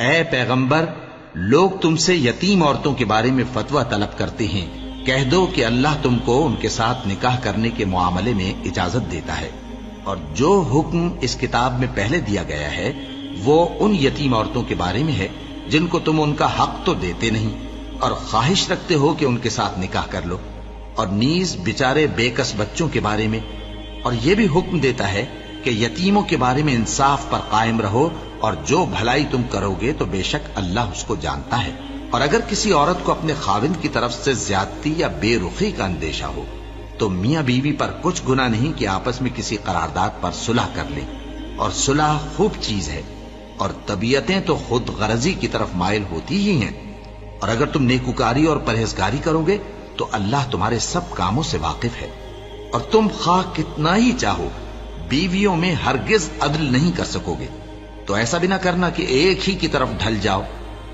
اے پیغمبر، لوگ تم سے یتیم عورتوں کے بارے میں فتویٰ طلب کرتے ہیں، کہہ دو کہ اللہ تم کو ان کے ساتھ نکاح کرنے کے معاملے میں اجازت دیتا ہے، اور جو حکم اس کتاب میں پہلے دیا گیا ہے وہ ان یتیم عورتوں کے بارے میں ہے جن کو تم ان کا حق تو دیتے نہیں اور خواہش رکھتے ہو کہ ان کے ساتھ نکاح کر لو، اور نیز بیچارے بے کس بچوں کے بارے میں، اور یہ بھی حکم دیتا ہے کہ یتیموں کے بارے میں انصاف پر قائم رہو، اور جو بھلائی تم کرو گے تو بے شک اللہ اس کو جانتا ہے۔ اور اگر کسی عورت کو اپنے خاوند کی طرف سے زیادتی یا بے رخی کا اندیشہ ہو تو میاں بیوی پر کچھ گناہ نہیں کہ آپس میں کسی قرارداد پر صلح کر لیں، اور صلح خوب چیز ہے، اور طبیعتیں تو خود غرضی کی طرف مائل ہوتی ہی ہیں، اور اگر تم نیکوکاری اور پرہیزگاری کرو گے تو اللہ تمہارے سب کاموں سے واقف ہے۔ اور تم خواہ کتنا ہی چاہو بیویوں میں ہرگز عدل نہیں کر سکو گے، تو ایسا بھی نہ کرنا کہ ایک ہی کی طرف ڈھل جاؤ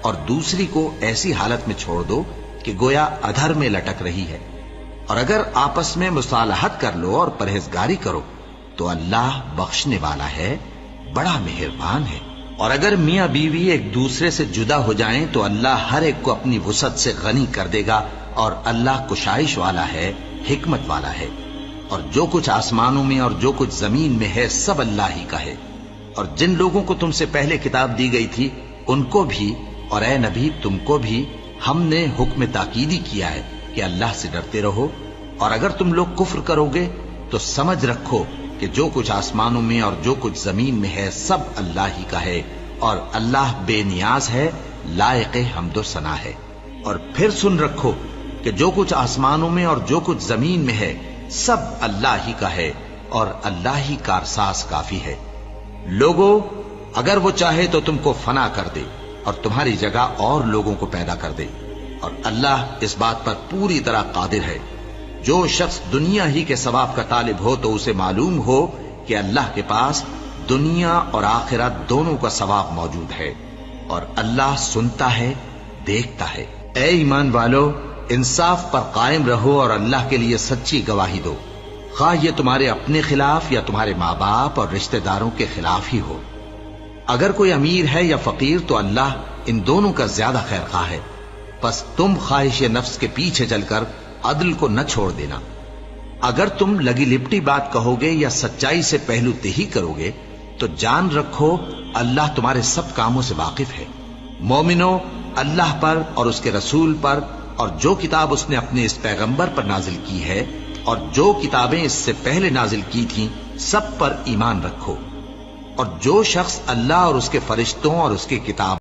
اور دوسری کو ایسی حالت میں چھوڑ دو کہ گویا ادھر میں لٹک رہی ہے۔ اور اگر آپس میں مصالحت کر لو اور پرہیزگاری کرو تو اللہ بخشنے والا ہے، بڑا مہربان ہے۔ اور اگر میاں بیوی ایک دوسرے سے جدا ہو جائیں تو اللہ ہر ایک کو اپنی وسعت سے غنی کر دے گا، اور اللہ کشائش والا ہے، حکمت والا ہے۔ اور جو کچھ آسمانوں میں اور جو کچھ زمین میں ہے سب اللہ ہی کا ہے۔ اور جن لوگوں کو تم سے پہلے کتاب دی گئی تھی ان کو بھی اور اے نبی تم کو بھی ہم نے حکم تاکیدی کیا ہے کہ اللہ سے ڈرتے رہو، اور اگر تم لوگ کفر کرو گے تو سمجھ رکھو کہ جو کچھ آسمانوں میں اور جو کچھ زمین میں ہے سب اللہ ہی کا ہے، اور اللہ بے نیاز ہے، لائق حمد و ثنا ہے۔ اور پھر سن رکھو کہ جو کچھ آسمانوں میں اور جو کچھ زمین میں ہے سب اللہ ہی کا ہے، اور اللہ ہی کارساز کافی ہے۔ لوگو، اگر وہ چاہے تو تم کو فنا کر دے اور تمہاری جگہ اور لوگوں کو پیدا کر دے، اور اللہ اس بات پر پوری طرح قادر ہے۔ جو شخص دنیا ہی کے ثواب کا طالب ہو تو اسے معلوم ہو کہ اللہ کے پاس دنیا اور آخرت دونوں کا ثواب موجود ہے، اور اللہ سنتا ہے، دیکھتا ہے۔ اے ایمان والو، انصاف پر قائم رہو اور اللہ کے لیے سچی گواہی دو، خواہ یہ تمہارے اپنے خلاف یا تمہارے ماں باپ اور رشتہ داروں کے خلاف ہی ہو۔ اگر کوئی امیر ہے یا فقیر تو اللہ ان دونوں کا زیادہ خیر خواہ ہے، پس تم خواہش نفس کے پیچھے چل کر عدل کو نہ چھوڑ دینا۔ اگر تم لگی لپٹی بات کہو گے یا سچائی سے پہلو تہی کرو گے تو جان رکھو اللہ تمہارے سب کاموں سے واقف ہے۔ مومنو، اللہ پر اور اس کے رسول پر اور جو کتاب اس نے اپنے اس پیغمبر پر نازل کی ہے اور جو کتابیں اس سے پہلے نازل کی تھیں سب پر ایمان رکھو، اور جو شخص اللہ اور اس کے فرشتوں اور اس کے کتاب